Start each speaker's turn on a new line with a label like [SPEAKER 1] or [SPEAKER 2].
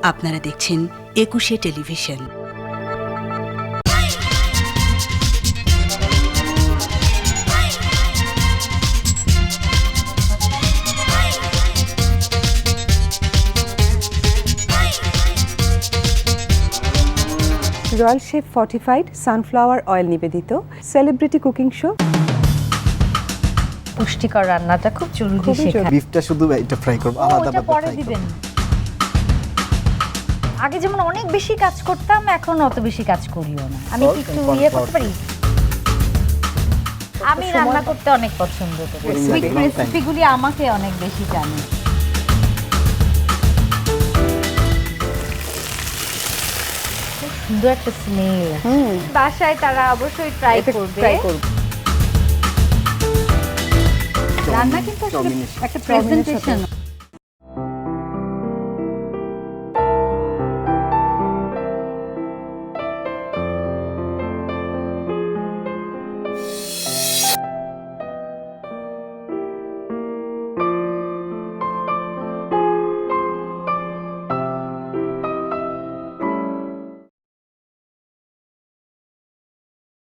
[SPEAKER 1] আপনারা দেখছেন একুশে television.
[SPEAKER 2] Royal chef fortified sunflower oil নিবেদিত সেলিব্রিটি কুকিং শো।
[SPEAKER 3] পুষ্টিকর রান্নাটা খুব জরুরি।
[SPEAKER 4] বিফটা শুধু এটা ফ্রাই করব, আলাদা
[SPEAKER 3] পরে দিবেন। আগে যেমন অনেক বেশি কাজ করতাম, এখন অত বেশি কাজ করিও না। আমি কি একটু করতে পারি? আমি রান্না করতে অনেক পছন্দ করি। সুইট রেসিপিগুলি আমাকে অনেক বেশি জানে। সুন্দর একটা স্মেল। বাসায় তারা অবশ্যই ট্রাই করবে। রান্না কিন্তু একটা প্রেজেন্টেশন।